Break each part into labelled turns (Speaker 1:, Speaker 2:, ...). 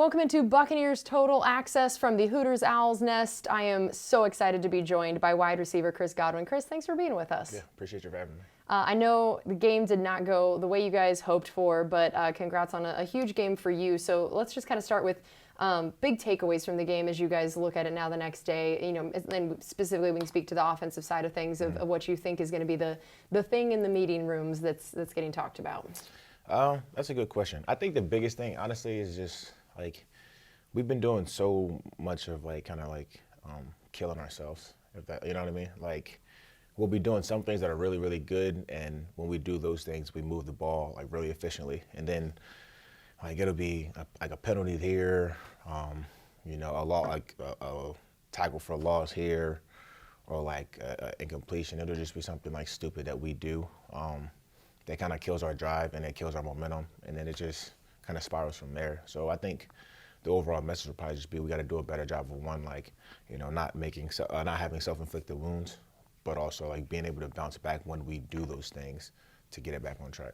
Speaker 1: Welcome into Buccaneers Total Access from the Hooters Owl's Nest. I am so excited to be joined by wide receiver Chris Godwin. Chris, thanks for being with us.
Speaker 2: Yeah, appreciate you for having me.
Speaker 1: I know the game did not go the way you guys hoped for, but congrats on a huge game for you. So let's just kind of start with big takeaways from the game as you guys look at it now the next day. You know, and specifically we can speak to the offensive side of things of what you think is going to be the thing in the meeting rooms that's getting talked about.
Speaker 2: That's a good question. I think the biggest thing, honestly, is just like we've been doing so much of killing ourselves. If that, you know what I mean? Like we'll be doing some things that are really, really good, and when we do those things, we move the ball like really efficiently, and then like it'll be a penalty here, you know, a tackle for a loss here, or like incompletion. It'll just be something like stupid that we do that kind of kills our drive and it kills our momentum, and then it just kind of spirals from there. So I think the overall message will probably just be we got to do a better job of one, like, you know, not having self-inflicted wounds, but also like being able to bounce back when we do those things to get it back on track.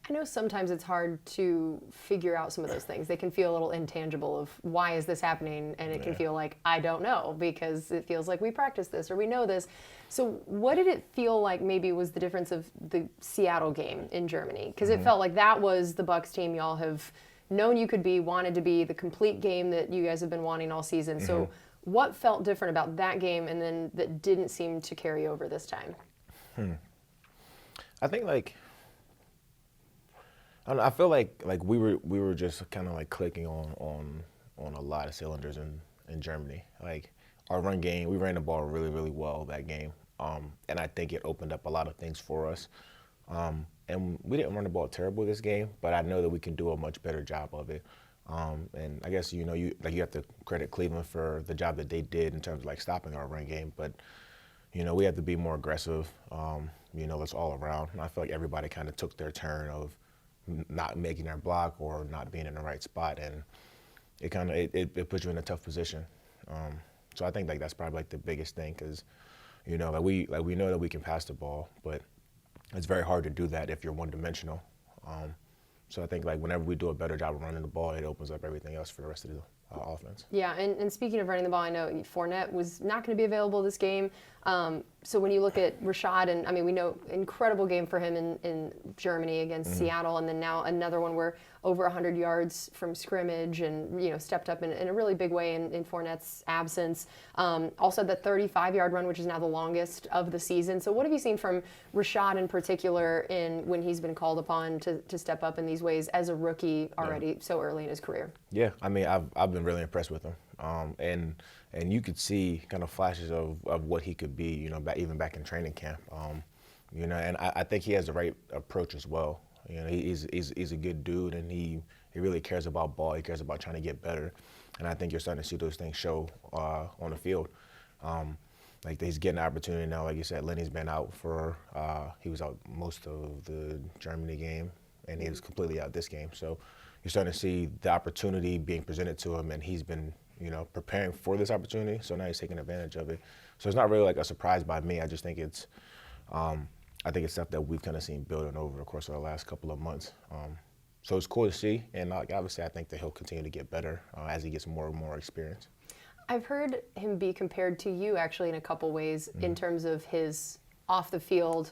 Speaker 1: I know sometimes it's hard to figure out some of those things. They can feel a little intangible of why is this happening, and it can feel like, I don't know, because it feels like we practiced this or we know this. So what did it feel like maybe was the difference of the Seattle game in Germany? Because it felt like that was the Bucs team y'all have known you could be, wanted to be, the complete game that you guys have been wanting all season. So what felt different about that game and then that didn't seem to carry over this time?
Speaker 2: I think I feel like we were just kind of like clicking on a lot of cylinders in Germany. Like our run game, we ran the ball really, really well that game, and I think it opened up a lot of things for us. And we didn't run the ball terrible this game, but I know that we can do a much better job of it. And I guess you have to credit Cleveland for the job that they did in terms of like stopping our run game, but you know we have to be more aggressive. You know, it's all around. And I feel like everybody kind of took their turn of not making their block or not being in the right spot, and it puts you in a tough position. So I think like that's probably like the biggest thing, because you know we know that we can pass the ball, but it's very hard to do that if you're one-dimensional. So I think like whenever we do a better job of running the ball, it opens up everything else for the rest of the offense.
Speaker 1: Yeah, and speaking of running the ball, I know Fournette was not going to be available this game. So when you look at Rashard, and I mean, we know incredible game for him in Germany against Seattle, and then now another one where over 100 yards from scrimmage and, you know, stepped up in a really big way in Fournette's absence. Also the 35-yard run, which is now the longest of the season. So what have you seen from Rashard in particular when he's been called upon to step up in these ways as a rookie already so early in his career?
Speaker 2: Yeah, I mean, I've been really impressed with him. And you could see kind of flashes of what he could be, you know, even back in training camp. You know, and I think he has the right approach as well. You know, he's a good dude, and he really cares about ball. He cares about trying to get better, and I think you're starting to see those things show on the field. Like he's getting an opportunity now. Like you said, Lenny's been out he was out most of the Germany game, and he was completely out this game. So you're starting to see the opportunity being presented to him, and he's been, you know, preparing for this opportunity. So now he's taking advantage of it. So it's not really like a surprise by me. I just think it's stuff that we've kind of seen building over the course of the last couple of months. So it's cool to see, and like obviously I think that he'll continue to get better as he gets more and more experience.
Speaker 1: I've heard him be compared to you actually in a couple ways in terms of his off the field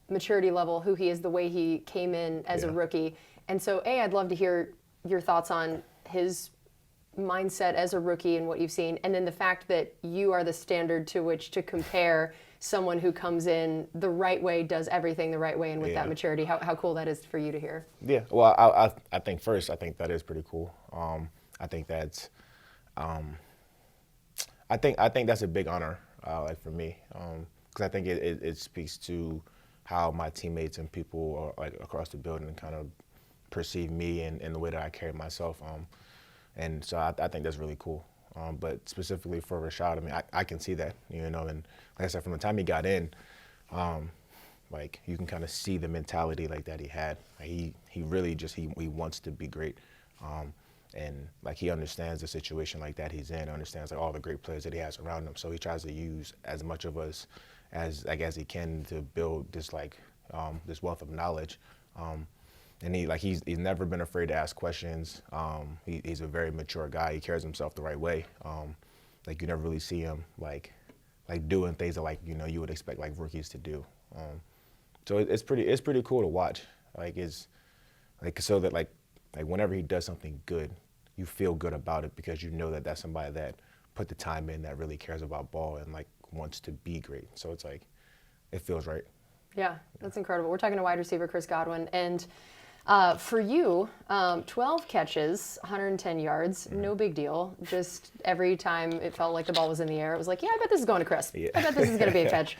Speaker 1: maturity level, who he is, the way he came in as a rookie. And so I'd love to hear your thoughts on his mindset as a rookie and what you've seen, and then the fact that you are the standard to which to compare someone who comes in the right way, does everything the right way, and with that maturity, how cool that is for you to hear.
Speaker 2: Yeah, well, I think first, I think that is pretty cool. I think that's, I think that's a big honor, like for me, because I think it speaks to how my teammates and people like across the building kind of perceive me and the way that I carry myself. And so I think that's really cool. But specifically for Rashard, I mean, I can see that, you know, and like I said, from the time he got in, like you can kind of see the mentality like that he had. Like he really just, he wants to be great. And like he understands the situation like that he's in, understands like all the great players that he has around him. So he tries to use as much of us as he can to build this like this wealth of knowledge. And he's never been afraid to ask questions. He's a very mature guy. He carries himself the right way. Like you never really see him like doing things that like you would expect like rookies to do. So it's pretty cool to watch. Like it's like so that like whenever he does something good, you feel good about it because you know that that's somebody that put the time in, that really cares about ball and like wants to be great. So it's like it feels right.
Speaker 1: Yeah, that's incredible. We're talking to wide receiver Chris Godwin, and for you, 12 catches, 110 yards, no big deal. Just every time it felt like the ball was in the air, it was like, yeah, I bet this is going to Chris.
Speaker 2: Yeah.
Speaker 1: I bet this is going to be a catch.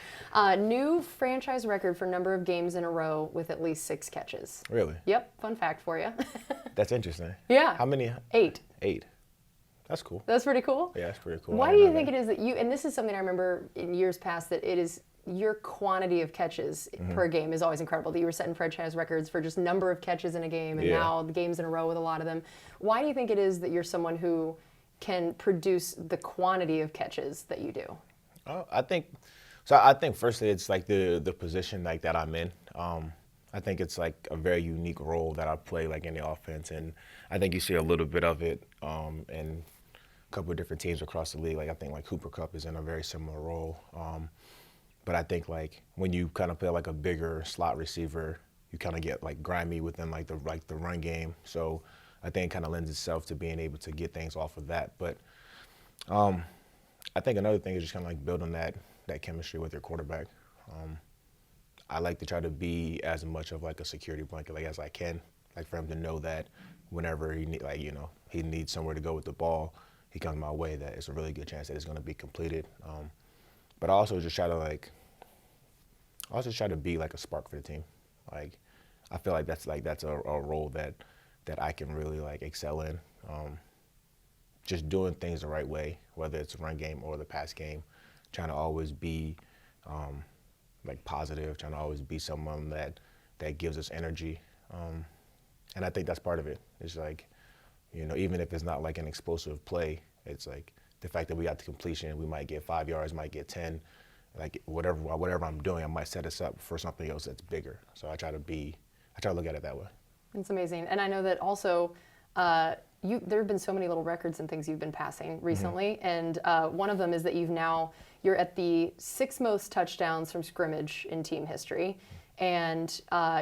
Speaker 1: New franchise record for number of games in a row with at least 6 catches.
Speaker 2: Really?
Speaker 1: Yep, fun fact for you.
Speaker 2: That's interesting.
Speaker 1: Yeah.
Speaker 2: How many?
Speaker 1: 8.
Speaker 2: 8. That's cool.
Speaker 1: That's pretty cool?
Speaker 2: Yeah, that's pretty cool.
Speaker 1: Why do you think it is that you, and this is something I remember in years past, that it is your quantity of catches per game is always incredible. That you were setting franchise records for just number of catches in a game, and now the games in a row with a lot of them. Why do you think it is that you're someone who can produce the quantity of catches that you do?
Speaker 2: I think firstly it's like the position like that I'm in. I think it's like a very unique role that I play like in the offense, and I think you see a little bit of it in a couple of different teams across the league. Like I think like Cooper Kupp is in a very similar role. But I think like when you kind of play like a bigger slot receiver, you kind of get like grimy within like the run game. So I think it kind of lends itself to being able to get things off of that. But I think another thing is just kind of like building that chemistry with your quarterback. I like to try to be as much of like a security blanket like as I can, like for him to know that whenever he he needs somewhere to go with the ball, he comes my way, that it's a really good chance that it's going to be completed. But I also just try to be like a spark for the team. Like I feel like that's a role that I can really like excel in. Just doing things the right way, whether it's a run game or the pass game, trying to always be like positive, trying to always be someone that gives us energy. And I think that's part of it. It's like, even if it's not like an explosive play, it's like the fact that we got the completion, we might get 5 yards, might get 10. Like whatever I'm doing, I might set us up for something else that's bigger. So I try to look at it that way.
Speaker 1: It's amazing. And I know that also there have been so many little records and things you've been passing recently. And one of them is that you're at the 6th most touchdowns from scrimmage in team history. And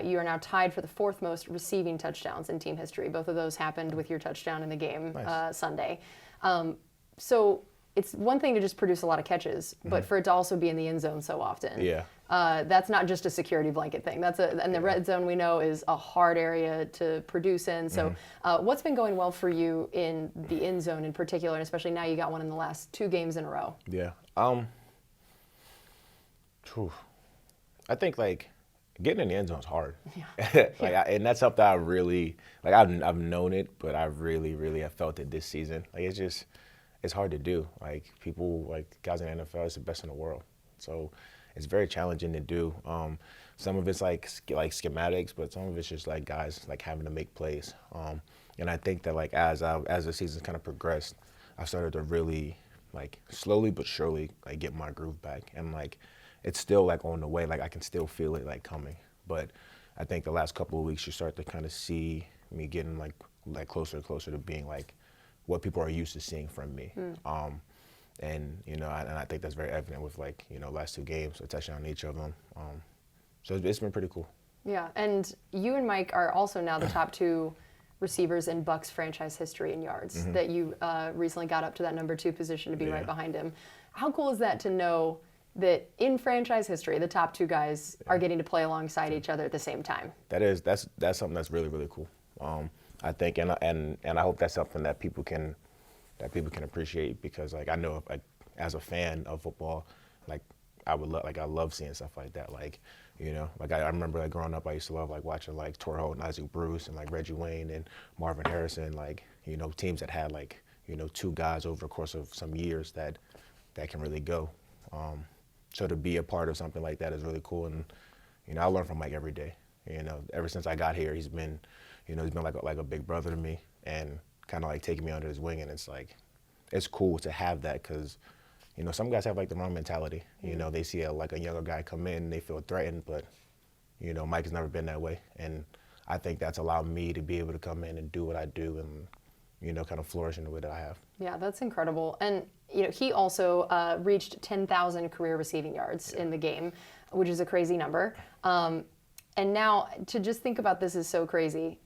Speaker 1: you are now tied for the 4th most receiving touchdowns in team history. Both of those happened with your touchdown in the game Sunday. So it's one thing to just produce a lot of catches, but for it to also be in the end zone so often.
Speaker 2: Yeah.
Speaker 1: That's not just a security blanket thing. And the red zone, we know, is a hard area to produce in. So what's been going well for you in the end zone in particular, and especially now you got one in the last 2 games in a row?
Speaker 2: Yeah. I think like getting in the end zone is hard. Yeah. And that's something I really like. I've known it, but I really have felt it this season. Like it's hard to do. Like people, like guys in the NFL, it's the best in the world. So it's very challenging to do. Some of it's like schematics, but some of it's just like guys like having to make plays. And I think that like as the season kind of progressed, I started to really like slowly but surely like get my groove back. And like it's still like on the way. Like I can still feel it like coming. But I think the last couple of weeks you start to kind of see me getting like closer and closer to being like what people are used to seeing from me. And and I think that's very evident with like last 2 games, a touchdown in each of them. So it's been pretty cool.
Speaker 1: Yeah, and you and Mike are also now the top 2 receivers in Bucs franchise history in yards. That you recently got up to that number 2 position to be right behind him. How cool is that to know that in franchise history, the top 2 guys are getting to play alongside each other at the same time?
Speaker 2: That's something that's really cool. I think, and I hope that's something that people can appreciate, because like I know like as a fan of football, like I love seeing stuff like that. Like like I remember like growing up, I used to love like watching like Torrey Holt and Isaac Bruce and like Reggie Wayne and Marvin Harrison, like teams that had like 2 guys over the course of some years that can really go. So to be a part of something like that is really cool, and I learn from Mike every day. Ever since I got here, he's been like a big brother to me, and kind of like taking me under his wing. And it's like, it's cool to have that, because some guys have like the wrong mentality. They see like a younger guy come in, they feel threatened, but Mike has never been that way. And I think that's allowed me to be able to come in and do what I do and, kind of flourish in the way that I have.
Speaker 1: Yeah, that's incredible. And, he also reached 10,000 career receiving yards in the game, which is a crazy number. And now to just think about this is so crazy.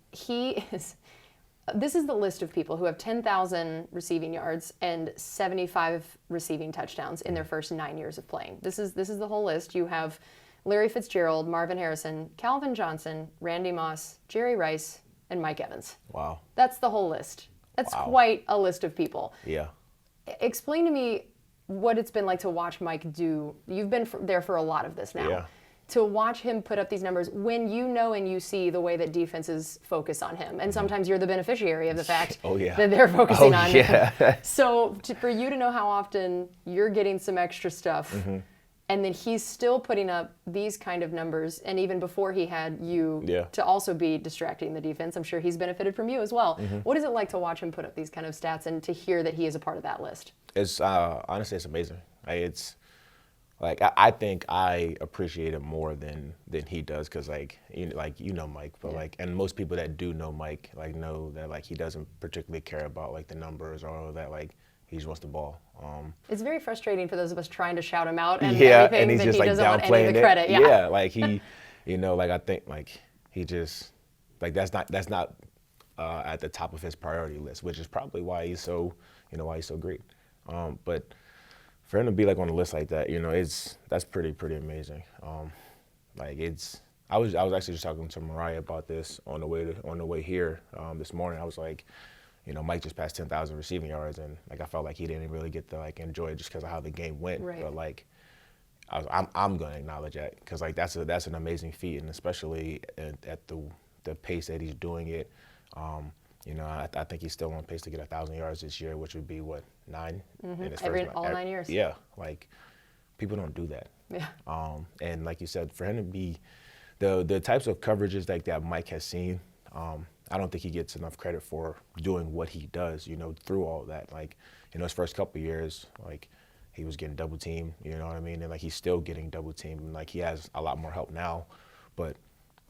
Speaker 1: This is the list of people who have 10,000 receiving yards and 75 receiving touchdowns in their first 9 years of playing. This is the whole list. You have Larry Fitzgerald, Marvin Harrison, Calvin Johnson, Randy Moss, Jerry Rice, and Mike Evans.
Speaker 2: Wow.
Speaker 1: That's the whole list. That's quite a list of people.
Speaker 2: Yeah.
Speaker 1: Explain to me what it's been like to watch Mike do. You've been there for a lot of this now.
Speaker 2: Yeah.
Speaker 1: To watch him put up these numbers when you know and you see the way that defenses focus on him. And sometimes you're the beneficiary of the fact that they're focusing on him. So for you to know how often you're getting some extra stuff, and then he's still putting up these kind of numbers, and even before he had you to also be distracting the defense, I'm sure he's benefited from you as well. What is it like to watch him put up these kind of stats and to hear that he is a part of that list?
Speaker 2: It's honestly, it's amazing. I think I appreciate it more than he does because Mike, but and most people that do know Mike know that he doesn't particularly care about the numbers or all of that. He just wants the ball.
Speaker 1: It's very frustrating for those of us trying to shout him out and
Speaker 2: everything,
Speaker 1: and
Speaker 2: he's
Speaker 1: that
Speaker 2: just
Speaker 1: he doesn't want any of the
Speaker 2: downplaying
Speaker 1: credit.
Speaker 2: it. I think he just that's not at the top of his priority list, which is probably why he's so great. But for him to be on a list like that, that's pretty amazing. I was actually just talking to Mariah about this on the way here this morning. I was like, Mike just passed 10,000 receiving yards, and I felt like he didn't really get to enjoy it just because of how the game went.
Speaker 1: Right.
Speaker 2: But I'm going to acknowledge that because that's an amazing feat, and especially at the pace that he's doing it. I think he's still on pace to get 1,000 yards this year, which would be 9 in his
Speaker 1: all 9 years.
Speaker 2: Yeah, people don't do that.
Speaker 1: Yeah.
Speaker 2: And like you said, for him to be the types of coverages that Mike has seen, I don't think he gets enough credit for doing what he does. Through all of that, his first couple of years, he was getting double teamed. You know what I mean? And he's still getting double teamed. And he has a lot more help now, but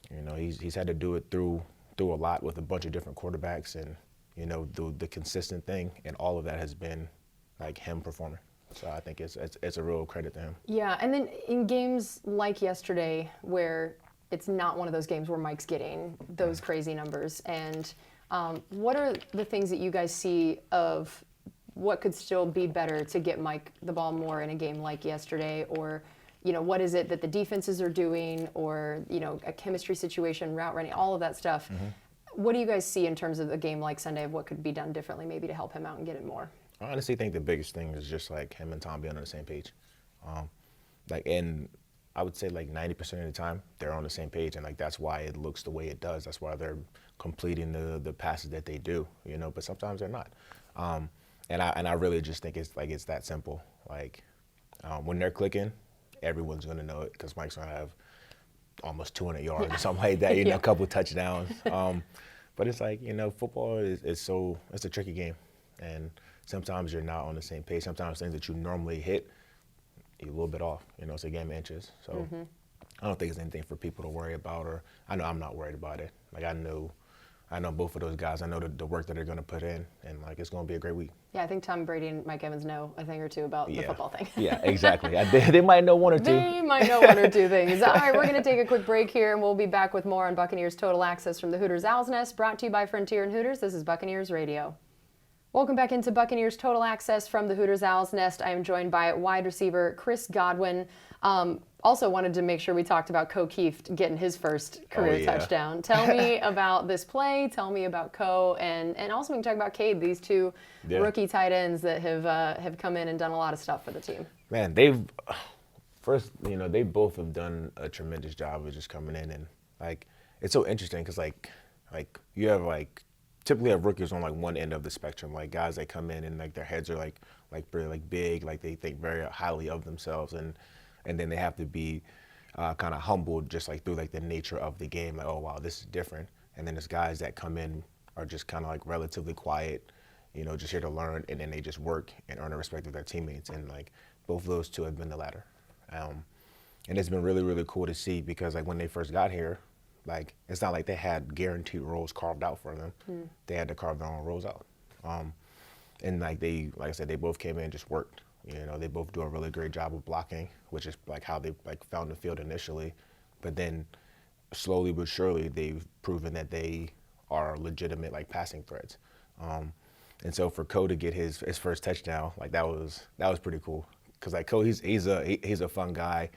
Speaker 2: he's had to do it through a lot with a bunch of different quarterbacks, and the consistent thing, and all of that has been him performing. So I think it's a real credit to him.
Speaker 1: Yeah, and then in games like yesterday, where it's not one of those games where Mike's getting those crazy numbers, and what are the things that you guys see of what could still be better to get Mike the ball more in a game like yesterday, or what is it that the defenses are doing, or, a chemistry situation, route running, all of that stuff. What do you guys see in terms of a game like Sunday of what could be done differently maybe to help him out and get it more?
Speaker 2: I honestly think the biggest thing is just him and Tom being on the same page. And I would say 90% of the time they're on the same page, and that's why it looks the way it does. That's why they're completing the passes that they do, but sometimes they're not. And I really just think it's that simple. When they're clicking, everyone's going to know it because Mike's going to have almost 200 yards or something like that, a couple touchdowns. But it's football it's a tricky game. And sometimes you're not on the same page. Sometimes things that you normally hit, you're a little bit off. It's a game of inches. So I don't think it's anything for people to worry about, or I know I'm not worried about it. I know both of those guys. I know the work that they're going to put in, and it's going to be a great week.
Speaker 1: Yeah, I think Tom Brady and Mike Evans know a thing or two about the football thing.
Speaker 2: Yeah, exactly. They might know one or two.
Speaker 1: They might know one or two things. All right, we're going to take a quick break here, and we'll be back with more on Buccaneers Total Access from the Hooters Owl's Nest, brought to you by Frontier and Hooters. This is Buccaneers Radio. Welcome back into Buccaneers Total Access from the Hooters Owl's Nest. I am joined by wide receiver Chris Godwin. Also wanted to make sure we talked about Co Keefe getting his first career touchdown. Tell me about this play. Tell me about Co, and also we can talk about Cade, these two rookie tight ends that have come in and done a lot of stuff for the team.
Speaker 2: Man, they both have done a tremendous job of just coming in, and it's so interesting because you have typically have rookies on one end of the spectrum, guys that come in and their heads are pretty big, they think very highly of themselves, and then they have to be kind of humbled just through the nature of the game, oh wow, this is different. And then there's guys that come in are just kind of relatively quiet, just here to learn, and then they just work and earn the respect of their teammates, and both of those two have been the latter. And it's been really, really cool to see because when they first got here, like it's not like they had guaranteed roles carved out for them. They had to carve their own roles out. And like I said, they both came in and just worked. You know, they both do a really great job of blocking, which is like how they like found the field initially. But then slowly but surely, they've proven that they are legitimate like passing threats. And so for Coby to get his first touchdown, like that was pretty cool. Cause like Coby, he's a fun guy.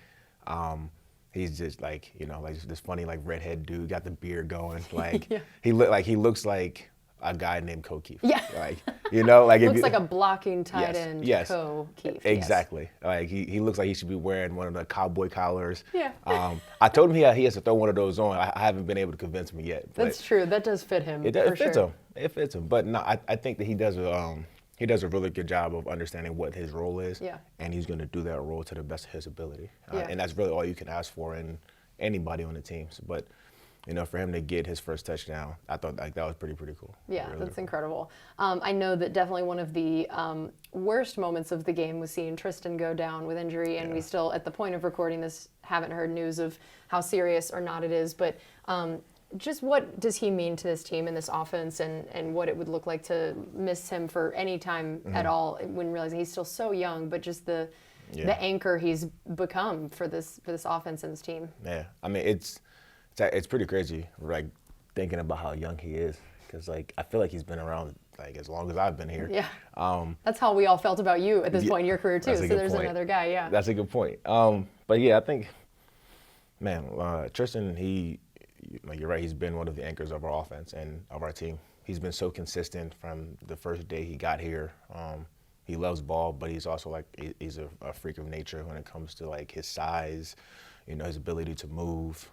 Speaker 2: He's just like, you know, like this funny like redhead dude, got the beard going. Like
Speaker 1: Yeah.
Speaker 2: he looks like a guy named Coby.
Speaker 1: Yeah.
Speaker 2: Like, you know, like
Speaker 1: Looks like a blocking tight end.
Speaker 2: Yes.
Speaker 1: Coby.
Speaker 2: Exactly. Yes. Like he looks like he should be wearing one of the cowboy collars.
Speaker 1: Yeah.
Speaker 2: I told him he has to throw one of those on. I haven't been able to convince him yet. But
Speaker 1: That's true. That does fit him.
Speaker 2: it fits
Speaker 1: sure.
Speaker 2: him. It fits him. But no, I think that he does a really good job of understanding what his role is.
Speaker 1: Yeah.
Speaker 2: And he's going to do that role to the best of his ability.
Speaker 1: Yeah.
Speaker 2: And that's really all you can ask for in anybody on the team. But you know, for him to get his first touchdown, I thought like that was pretty cool.
Speaker 1: Yeah,
Speaker 2: really
Speaker 1: that's
Speaker 2: cool.
Speaker 1: incredible. I know that definitely one of the worst moments of the game was seeing Tristan go down with injury, and we still, at the point of recording this, haven't heard news of how serious or not it is. But just what does he mean to this team and this offense, and what it would look like to miss him for any time at all, when realizing he's still so young, but just the anchor he's become for this offense and this team.
Speaker 2: Yeah, I mean it's pretty crazy, like thinking about how young he is, because like I feel like he's been around like as long as I've been here.
Speaker 1: Yeah. That's how we all felt about you at this point in your career too.
Speaker 2: That's
Speaker 1: So
Speaker 2: a good
Speaker 1: there's
Speaker 2: point.
Speaker 1: another guy. Yeah.
Speaker 2: That's a good point. But yeah, I think, man, Tristan, like you're right, he's been one of the anchors of our offense and of our team. He's been so consistent from the first day he got here. He loves ball, but he's also like he's a freak of nature when it comes to like his size, you know, his ability to move.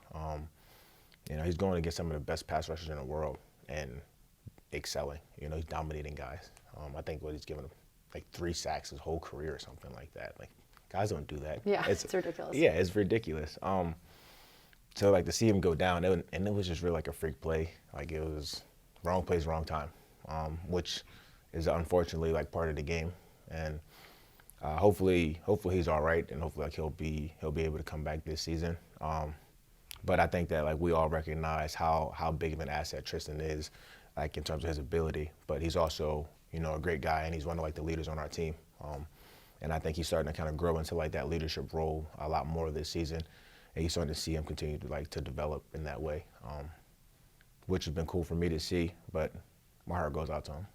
Speaker 2: You know, he's going against some of the best pass rushers in the world and excelling. You know, he's dominating guys. I think he's given him like 3 sacks his whole career or something like that. Like, guys don't do that.
Speaker 1: Yeah, it's ridiculous.
Speaker 2: Yeah, it's ridiculous. So like to see him go down, and it was just really like a freak play. Like it was wrong place, wrong time, which is unfortunately like part of the game. And hopefully he's all right, and hopefully like he'll be able to come back this season. But I think that like we all recognize how big of an asset Tristan is, like in terms of his ability. But he's also, you know, a great guy, and he's one of like the leaders on our team. And I think he's starting to kind of grow into like that leadership role a lot more this season. And you're starting to see him continue to develop in that way, which has been cool for me to see. But my heart goes out to him.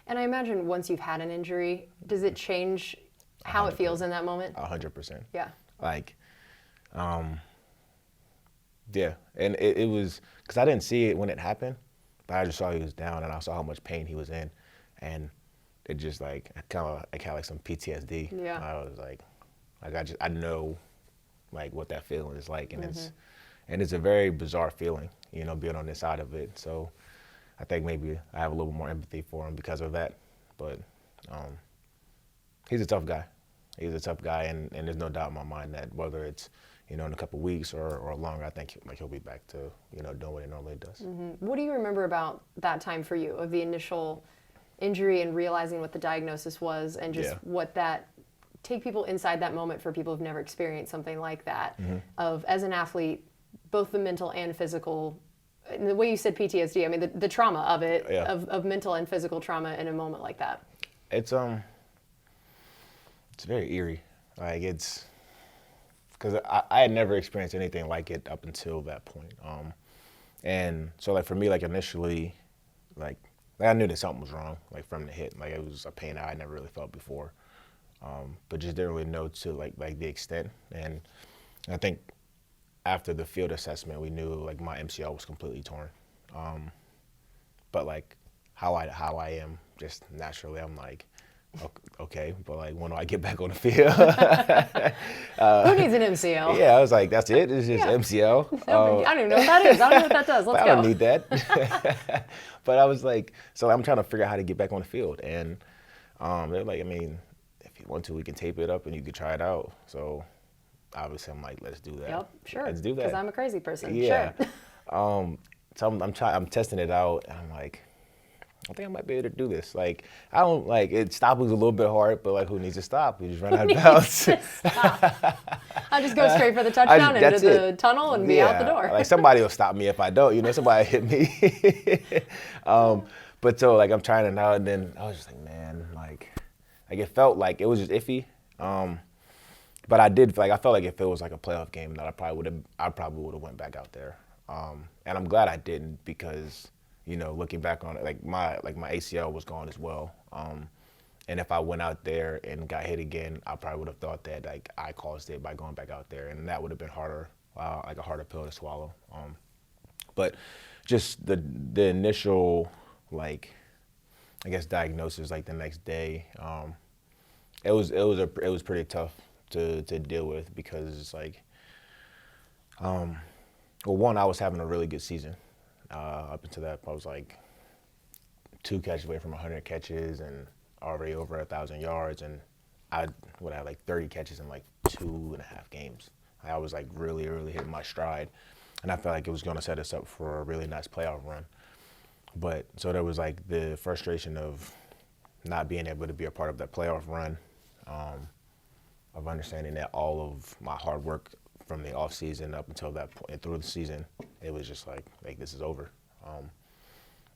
Speaker 1: And I imagine once you've had an injury, does it change how it feels in that moment?
Speaker 2: 100%.
Speaker 1: Yeah.
Speaker 2: Like, yeah, and it was because I didn't see it when it happened, but I just saw he was down, and I saw how much pain he was in, and it just like I had like some PTSD.
Speaker 1: Yeah.
Speaker 2: I was like I know like what that feeling is like, and it's a very bizarre feeling, you know, being on this side of it. So I think maybe I have a little more empathy for him because of that. But he's a tough guy. He's a tough guy, and there's no doubt in my mind that whether it's, you know, in a couple of weeks or longer, I think like he'll be back to, you know, doing what he normally does.
Speaker 1: What do you remember about that time for you, of the initial injury and realizing what the diagnosis was, and just what that, take people inside that moment for people who've never experienced something like that, of as an athlete, both the mental and physical, and the way you said PTSD, I mean the trauma of it, of mental and physical trauma in a moment like that.
Speaker 2: It's very eerie. Like it's, because I had never experienced anything like it up until that point. And so like for me, like initially, like I knew that something was wrong, like from the hit. Like it was a pain I never really felt before, but just didn't really know to like the extent. And I think after the field assessment, we knew like my MCL was completely torn. But like how I am just naturally, I'm like, okay, but like when do I get back on the field?
Speaker 1: Who needs an MCL?
Speaker 2: Yeah, I was like, that's it? It's just MCL?
Speaker 1: I don't even know what that is. I don't know what that does. Let's go.
Speaker 2: I don't need that. But I was like, so I'm trying to figure out how to get back on the field. And they're like, I mean, if you want to, we can tape it up and you can try it out. So obviously I'm like, let's do that.
Speaker 1: Yep, sure.
Speaker 2: Let's do that.
Speaker 1: Because I'm a crazy person.
Speaker 2: Yeah.
Speaker 1: Sure.
Speaker 2: So I'm testing it out, and I'm like, I think I might be able to do this. Like, I don't, like, stopping's a little bit hard, but, like, who needs to stop? You just run out of bounds.
Speaker 1: I'll just go straight for the touchdown into the tunnel and be out the door.
Speaker 2: Like, somebody will stop me if I don't. You know, somebody hit me. But so, like, I'm trying it now, and then I was just like, man, like it felt like it was just iffy. But I felt like if it was like a playoff game, that I probably would have went back out there. And I'm glad I didn't because, you know, looking back on it, like my ACL was gone as well. And if I went out there and got hit again, I probably would have thought that like I caused it by going back out there, and that would have been harder, like a harder pill to swallow. But just the initial, like, I guess diagnosis, like the next day, it was pretty tough to deal with because it's like, well, one, I was having a really good season. Up until that, I was like 2 catches away from 100 catches and already over 1,000 yards, and I would have like 30 catches in like 2.5 games. I was like really hitting my stride, and I felt like it was going to set us up for a really nice playoff run. But so there was like the frustration of not being able to be a part of that playoff run, of understanding that all of my hard work from the off season up until that point and through the season, it was just like this is over.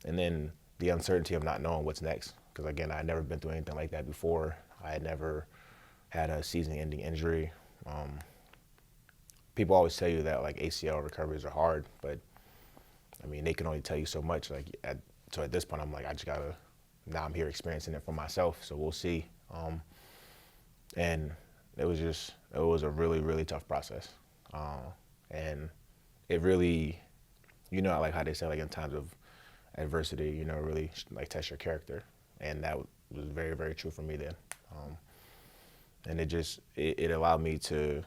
Speaker 2: And then the uncertainty of not knowing what's next, because again, I had never been through anything like that before. I had never had a season-ending injury. People always tell you that like ACL recoveries are hard, but I mean, they can only tell you so much. Like, so at this point, I'm like, now I'm here experiencing it for myself, so we'll see. And it was a really tough process. And it really, you know, like how they say, like in times of adversity, you know, really like test your character. And that was very true for me then. And it allowed me to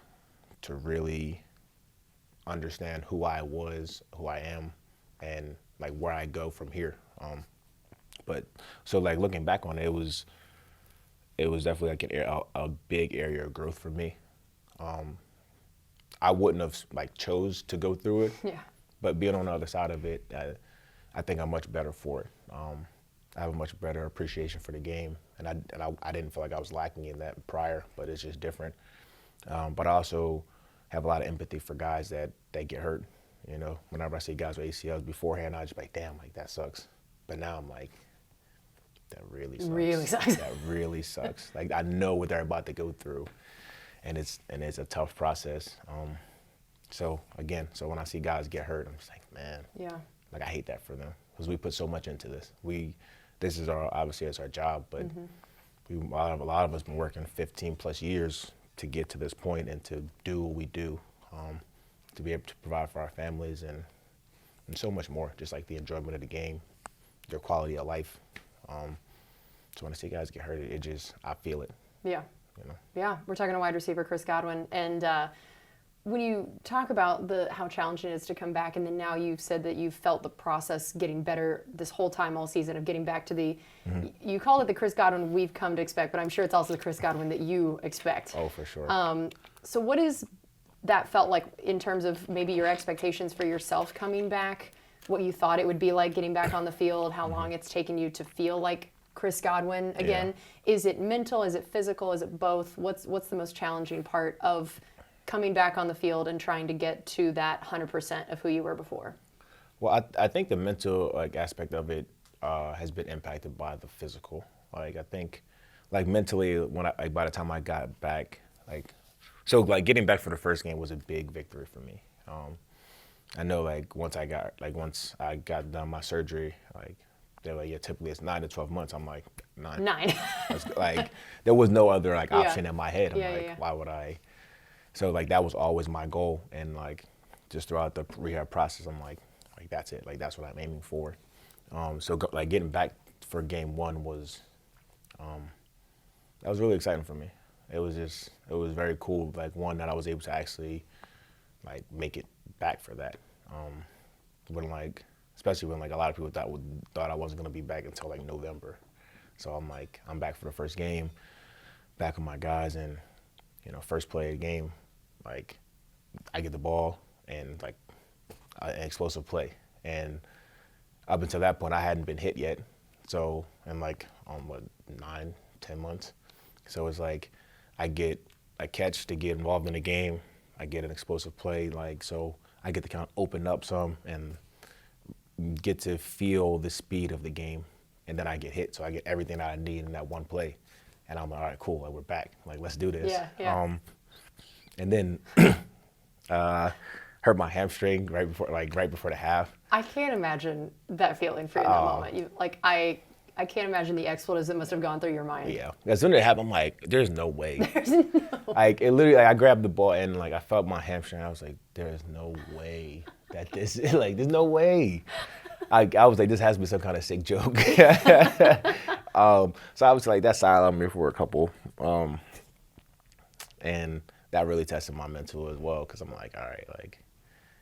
Speaker 2: really understand who I was, who I am, and like where I go from here. But so like looking back on it, it was definitely like a big area of growth for me. I wouldn't have like chose to go through it.
Speaker 1: Yeah.
Speaker 2: But being on the other side of it, I think I'm much better for it. I have a much better appreciation for the game, and I didn't feel like I was lacking in that prior, but it's just different. But I also have a lot of empathy for guys that get hurt. You know, whenever I see guys with ACLs beforehand, I just be like, damn, like that sucks. But now I'm like, that really sucks.
Speaker 1: Really sucks.
Speaker 2: That really sucks. Like I know what they're about to go through, and it's a tough process. So when I see guys get hurt, I'm just like, man,
Speaker 1: yeah,
Speaker 2: like I hate that for them because we put so much into this. This is obviously it's our job, but a lot of us been working 15 plus years to get to this point and to do what we do, to be able to provide for our families and so much more. Just like the enjoyment of the game, their quality of life. So when I see guys get hurt, I feel it.
Speaker 1: Yeah.
Speaker 2: You know?
Speaker 1: Yeah, we're talking to wide receiver Chris Godwin, and when you talk about how challenging it is to come back, and then now you've said that you've felt the process getting better this whole time all season of getting back to you call it the Chris Godwin we've come to expect, but I'm sure it's also the Chris Godwin that you expect.
Speaker 2: Oh, for sure.
Speaker 1: So what is that felt like in terms of maybe your expectations for yourself coming back, what you thought it would be like getting back on the field, how long it's taken you to feel like Chris Godwin again? Yeah. Is it mental? Is it physical? Is it both? What's the most challenging part of coming back on the field and trying to get to that 100% of who you were before?
Speaker 2: Well, I think the mental aspect of it has been impacted by the physical. Like I think, like mentally, by the time I got back, getting back for the first game was a big victory for me. I know once I got done my surgery, they're like, yeah, typically it's 9 to 12 months. I'm like, 9.
Speaker 1: 9.
Speaker 2: There was no other option in my head.
Speaker 1: I'm
Speaker 2: why would I? So that was always my goal, and just throughout the rehab process, I'm like that's it. That's what I'm aiming for. So getting back for game 1 was that was really exciting for me. It was very cool. One that I was able to actually make it back for that. Especially when a lot of people thought I wasn't gonna be back until November. So I'm back for the first game, back with my guys, and first play of the game, I get the ball and an explosive play. And up until that point, I hadn't been hit yet. So in like, what, 9, 10 months. So it's like I get a catch to get involved in the game. I get an explosive play, like, so I get to kind of open up some and get to feel the speed of the game. And then I get hit, so I get everything that I need in that one play. And I'm like, all right, cool, like, we're back. Like, let's do this.
Speaker 1: Yeah.
Speaker 2: And then hurt my hamstring right before the half.
Speaker 1: I can't imagine that feling for you in that moment. I can't imagine the expletives that must have gone through your mind.
Speaker 2: Yeah. As soon as it happened, I'm like, there's no way. Like, it literally, like, I grabbed the ball and, like, I felt my hamstring. I was like, there's no way that this, like, there's no way. I was like, this has to be some kind of sick joke. So I was like, that silent on me for a couple. And that really tested my mental as well, because I'm like, all right, like,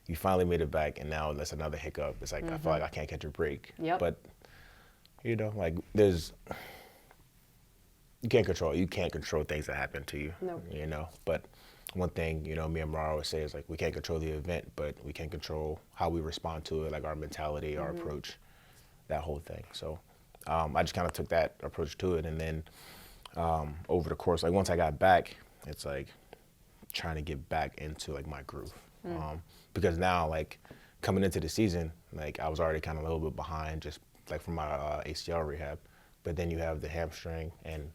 Speaker 2: you finally made it back, and now that's another hiccup. It's like, I feel like I can't catch a break.
Speaker 1: Yep.
Speaker 2: But, like, you can't control things that happen to you.
Speaker 1: No.
Speaker 2: But one thing, me and Mara always say is, like, we can't control the event, but we can control how we respond to it, like our mentality, our approach, that whole thing. So I just kind of took that approach to it. And then over the course, like, once I got back, it's like trying to get back into, like, my groove. Because now, like, coming into the season, like, I was already kind of a little bit behind just, like, from my ACL rehab. But then you have the hamstring, and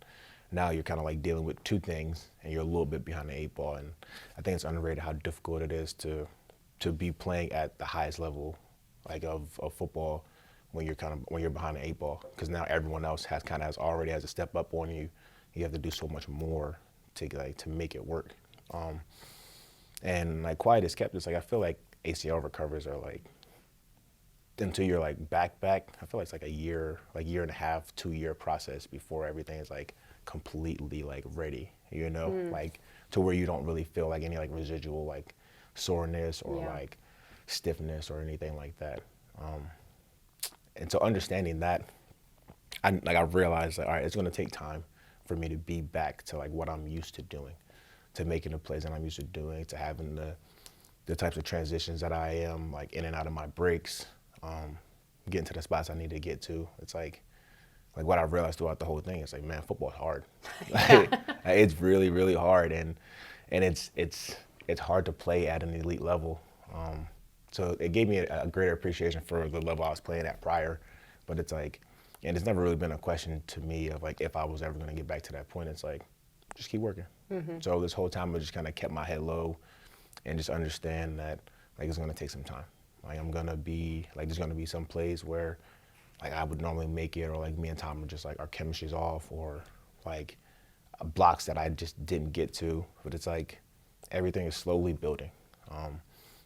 Speaker 2: now you're kind of, like, dealing with two things, and you're a little bit behind the 8 ball. And I think it's underrated how difficult it is to be playing at the highest level, like, of football when you're behind the 8 ball. Because now everyone else already has a step up on you. You have to do so much more to make it work. And, like, quiet as kept, it's like I feel like ACL recovers are, like, until you're, like, back, I feel like it's like a year and a half, 2-year process before everything is, like, completely, like, ready, like, to where you don't really feel like any, like, residual, like, soreness or like stiffness or anything like that. And so understanding that, I realized, like, all right, it's going to take time for me to be back to, like, what I'm used to doing, to making the plays that I'm used to doing, to having the types of transitions that I am, like, in and out of my breaks, getting to the spots I need to get to. It's like what I've realized throughout the whole thing is, like, man, football is hard. Like, it's really, really hard, and it's hard to play at an elite level. So it gave me a greater appreciation for the level I was playing at prior. But it's like, and it's never really been a question to me of, like, if I was ever going to get back to that point. It's like, just keep working. So this whole time I just kind of kept my head low and just understand that, like, it's going to take some time. Like, there's going to be some plays where, like, I would normally make it, or, like, me and Tom are just, like, our chemistry's off, or, like, blocks that I just didn't get to. But it's like everything is slowly building.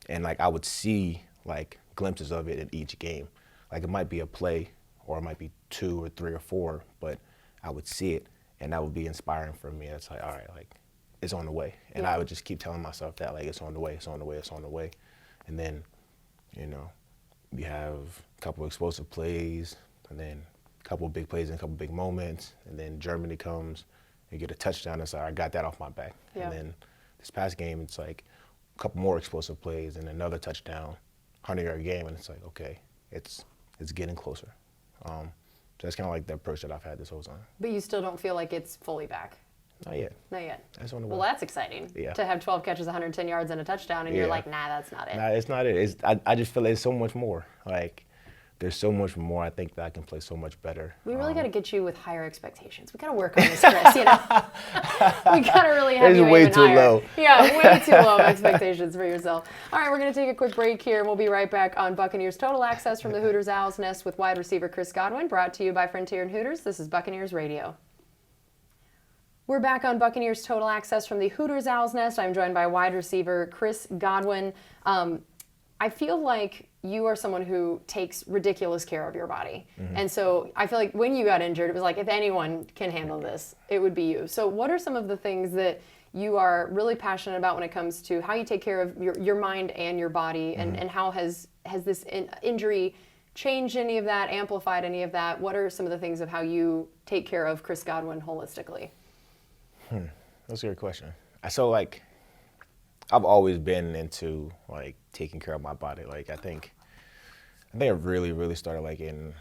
Speaker 2: And, like, I would see, like, glimpses of it in each game. Like, it might be a play, or it might be 2 or 3 or 4, but I would see it, and that would be inspiring for me. It's like, all right, like, it's on the way. And I would just keep telling myself that, like, it's on the way, it's on the way, it's on the way. And then, you have a couple explosive plays, and then a couple big plays and a couple big moments, and then Germany comes, you get a touchdown, it's like, I got that off my back. And then this past game, it's like a couple more explosive plays and another touchdown, 100-yard game, and it's like, okay, it's getting closer. So that's kind of like the approach that I've had this whole time.
Speaker 1: But you still don't feel like it's fully back?
Speaker 2: Not yet.
Speaker 1: Not yet.
Speaker 2: That's on the way.
Speaker 1: Well, that's exciting.
Speaker 2: Yeah.
Speaker 1: To have 12 catches, 110 yards, and a touchdown, and you're like, nah, that's not it.
Speaker 2: Nah, it's not it. I just feel like there's so much more. Like, there's so much more. I think that I can play so much better.
Speaker 1: We really got to get you with higher expectations. We got to work on this, Chris. We got to really have you
Speaker 2: way
Speaker 1: even
Speaker 2: too
Speaker 1: higher.
Speaker 2: low.
Speaker 1: Yeah, way too low expectations for yourself. All right, we're going to take a quick break here, and we'll be right back on Buccaneers Total Access from the Hooters Owls Nest with wide receiver Chris Godwin, brought to you by Frontier and Hooters. This is Buccaneers Radio. We're back on Buccaneers Total Access from the Hooters Owls Nest. I'm joined by wide receiver Chris Godwin. I feel like you are someone who takes ridiculous care of your body. And so I feel like when you got injured, it was like, if anyone can handle this, it would be you. So what are some of the things that you are really passionate about when it comes to how you take care of your mind and your body, and how has this injury changed any of that, amplified any of that? What are some of the things of how you take care of Chris Godwin holistically?
Speaker 2: That's a good question. So, like, I've always been into, like, taking care of my body. Like, I think it really, really started, like, in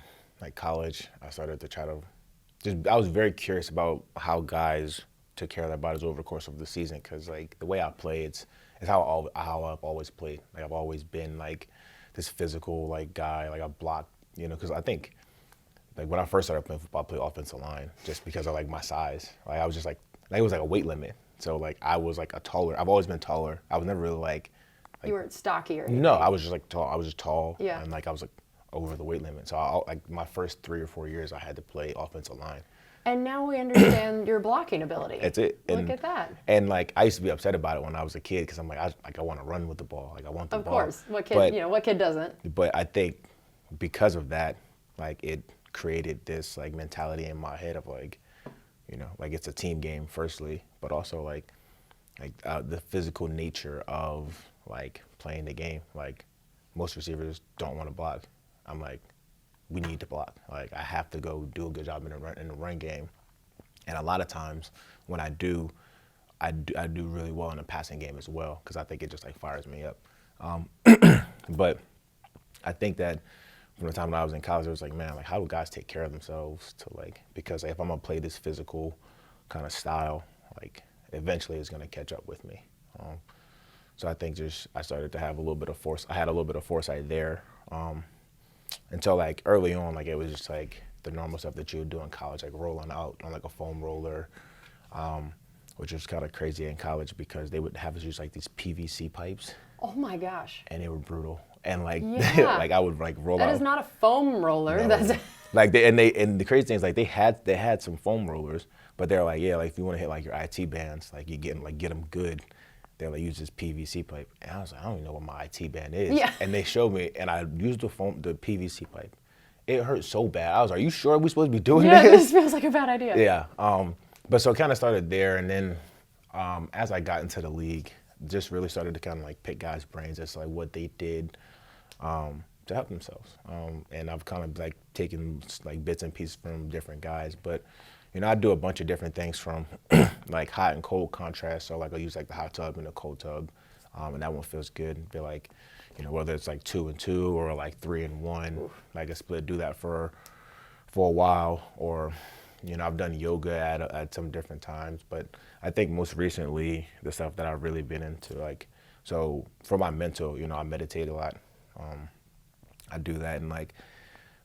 Speaker 2: like college, I started to try to I was very curious about how guys took care of their bodies over the course of the season, because like the way I play, it's how I've always played. Like I've always been like this physical like guy, like a block, because I think like when I first started playing football, I played offensive line just because of like my size. Like I was just like it was like a weight limit. So like I was like I've always been taller. I was never really like
Speaker 1: you weren't stocky or anything.
Speaker 2: no, I was just like tall. I was just tall.
Speaker 1: Yeah.
Speaker 2: And like I was like over the weight limit. So like my first 3 or 4 years, I had to play offensive line.
Speaker 1: And now we understand your blocking ability.
Speaker 2: That's it.
Speaker 1: Look at that.
Speaker 2: And like I used to be upset about it when I was a kid, because I'm like I want to run with the ball. Like I want the ball.
Speaker 1: Of course. What kid? What kid doesn't?
Speaker 2: But I think because of that, like it created this like mentality in my head of like, like it's a team game firstly, but also like the physical nature of like playing the game. Like most receivers don't want to block. I'm like, we need to block. Like I have to go do a good job in the run game. And a lot of times when I do really well in the passing game as well, because I think it just like fires me up. But I think that from the time that I was in college, it was like, man, like how do guys take care of themselves because like, if I'm gonna play this physical kind of style, like eventually it's gonna catch up with me. So I think I started to have a little bit of force. I had a little bit of foresight there. Until like early on, like it was just like the normal stuff that you would do in college, like rolling out on like a foam roller, which was kind of crazy in college because they would have us use like these PVC pipes.
Speaker 1: Oh my gosh.
Speaker 2: And they were brutal. And like,
Speaker 1: Yeah.
Speaker 2: like I would like roll out.
Speaker 1: That is not a foam roller.
Speaker 2: No.
Speaker 1: That's
Speaker 2: like and the crazy thing is like they had some foam rollers, but they're like, yeah, like if you want to hit like your IT bands, like you get them good. They're like, use this PVC pipe. And I was like, I don't even know what my IT band is.
Speaker 1: Yeah.
Speaker 2: And they showed me, and I used the PVC pipe. It hurt so bad. I was like, are you sure we're supposed to be doing
Speaker 1: yeah,
Speaker 2: this?
Speaker 1: this feels like a bad idea.
Speaker 2: Yeah. But so it kind of started there, and then as I got into the league, just really started to kind of like pick guys' brains as to like what they did to help themselves. And I've kind of like taken like bits and pieces from different guys, but I do a bunch of different things from like hot and cold contrast. So like I use like the hot tub and the cold tub, and that one feels good. Be like, whether it's like 2 and 2 or like 3 and 1, oof, like a split. Do that for a while, or I've done yoga at some different times. But I think most recently the stuff that I've really been into, like, so for my mental, I meditate a lot. I do that, and like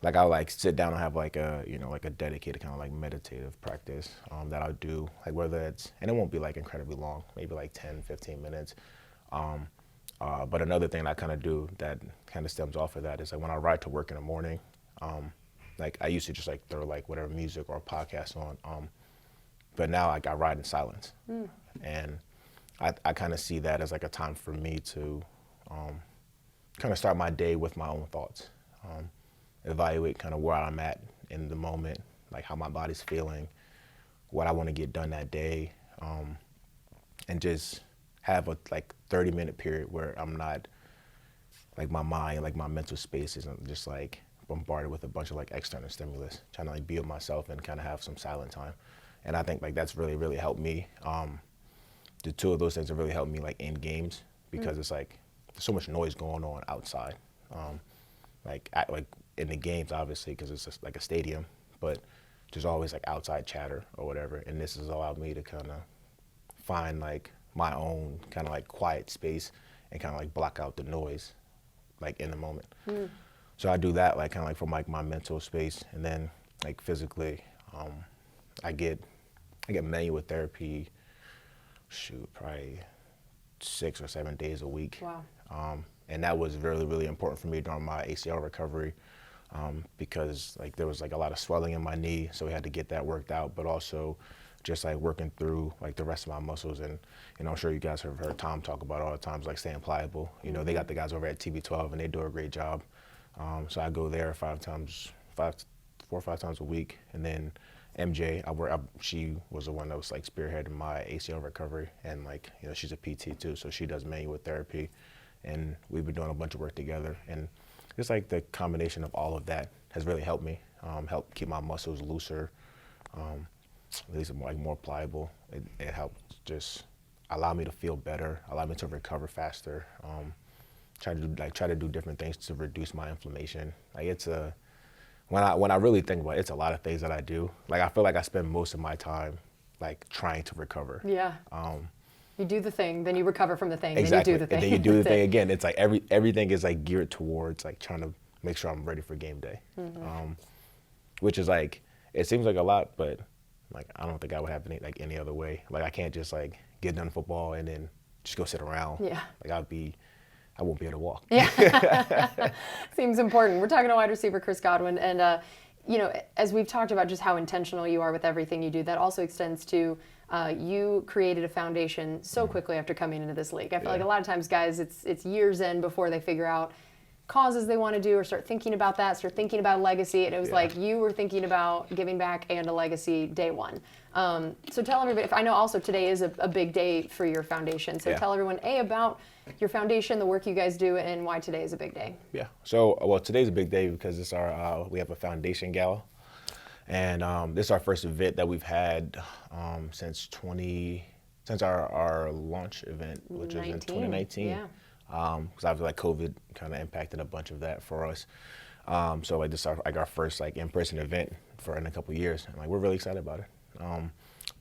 Speaker 2: I would like sit down and have like a like a dedicated kind of like meditative practice that I'll do, like whether it's, and it won't be like incredibly long, maybe like 10-15 minutes. But another thing I kind of do that kind of stems off of that is like when I ride to work in the morning, like I used to just like throw like whatever music or podcast on, but now like I ride in silence, and I kind of see that as like a time for me to kind of start my day with my own thoughts. Evaluate kind of where I'm at in the moment, like how my body's feeling, what I want to get done that day, and just have a like 30-minute period where I'm not, like my mind, like my mental space isn't just like bombarded with a bunch of like external stimulus, trying to like be with myself and kind of have some silent time. And I think like that's really, really helped me. The two of those things have really helped me like in games, because it's like there's so much noise going on outside. Like in the games, obviously, because it's just like a stadium, but there's always like outside chatter or whatever. And this has allowed me to kind of find like my own kind of like quiet space and kind of like block out the noise, like in the moment. So I do that like kind of like from like my mental space, and then like physically, I get manual therapy, probably 6 or 7 days a week.
Speaker 1: Wow.
Speaker 2: And that was really, really important for me during my ACL recovery, because like there was like a lot of swelling in my knee, so we had to get that worked out, but also just like working through like the rest of my muscles. And I'm sure you guys have heard Tom talk about all the times like staying pliable. They got the guys over at TB12 and they do a great job. So I go there 4 or 5 times a week. And then MJ, she was the one that was like spearheading my ACL recovery, and like she's a PT too, so she does manual therapy, and we've been doing a bunch of work together. And just like the combination of all of that has really helped me, help keep my muscles looser, at least like more pliable. It helped just allow me to feel better, allow me to recover faster. Try to do different things to reduce my inflammation. Like when I really think about it, it's a lot of things that I do. Like, I feel like I spend most of my time like trying to recover.
Speaker 1: Yeah. You do the thing, then you recover from the thing,
Speaker 2: Exactly.
Speaker 1: then you do the thing.
Speaker 2: And then you do the thing again. It's like everything is like geared towards like trying to make sure I'm ready for game day. Which is like, it seems like a lot, but like I don't think I would have any other way. Like, I can't just like get done football and then just go sit around.
Speaker 1: Yeah.
Speaker 2: Like, I won't be able to walk.
Speaker 1: Yeah. Seems important. We're talking to wide receiver Chris Godwin, and you know, as we've talked about just how intentional you are with everything you do, that also extends to you created a foundation so quickly after coming into this league. I feel like a lot of times guys, it's years in before they figure out causes they want to do or start thinking about that, start thinking about a legacy. And it was like you were thinking about giving back and a legacy day one. So tell everybody, I know also today is a big day for your foundation. So tell everyone, about your foundation, the work you guys do, and why today is a big day.
Speaker 2: Yeah. So, well, today's a big day because it's we have a foundation gala. And this is our first event that we've had since our launch event, which was in 2019.
Speaker 1: Yeah.
Speaker 2: Because I feel like COVID kind of impacted a bunch of that for us. So like this is our first like in-person event in a couple of years, and like we're really excited about it.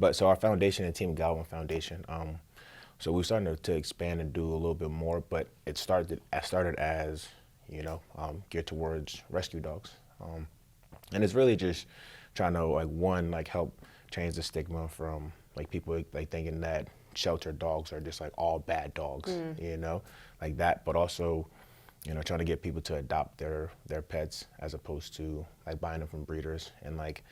Speaker 2: But so our foundation and Team Godwin Foundation. So we're starting to expand and do a little bit more, but it started as geared towards rescue dogs, and it's really just trying to like help change the stigma from like people like thinking that shelter dogs are just like all bad dogs, like that, but also trying to get people to adopt their pets as opposed to like buying them from breeders. And like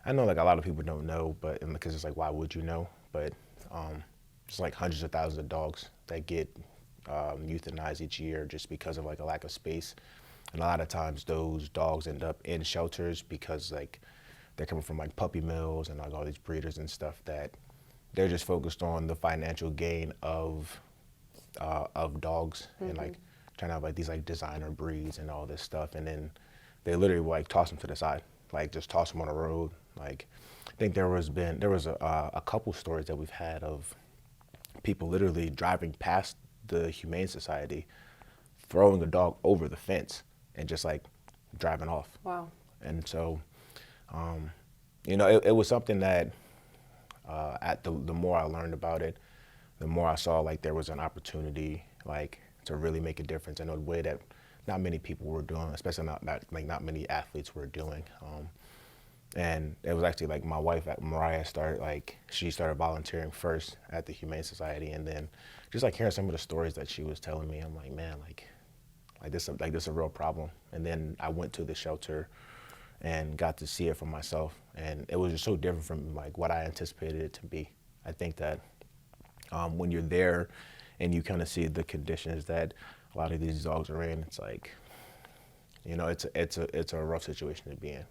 Speaker 2: I know like a lot of people don't know, but because it's like, why would you know? But it's like hundreds of thousands of dogs that get euthanized each year just because of like a lack of space. And a lot of times those dogs end up in shelters because like they're coming from like puppy mills and like all these breeders and stuff that they're just focused on the financial gain of dogs and like trying to have like these like designer breeds and all this stuff, and then they literally will like toss them to the side, like just toss them on the road. Like I think there was a couple stories that we've had of people literally driving past the Humane Society, throwing a dog over the fence and just like driving off.
Speaker 1: Wow.
Speaker 2: And so, it was something that the more I learned about it, the more I saw like there was an opportunity like to really make a difference in a way that not many people were doing, especially not many athletes were doing. And it was actually like my wife, Mariah, she started volunteering first at the Humane Society, and then just like hearing some of the stories that she was telling me, I'm like, man, this is a real problem. And then I went to the shelter and got to see it for myself, and it was just so different from like what I anticipated it to be. I think that when you're there and you kind of see the conditions that a lot of these dogs are in, it's like, it's a rough situation to be in.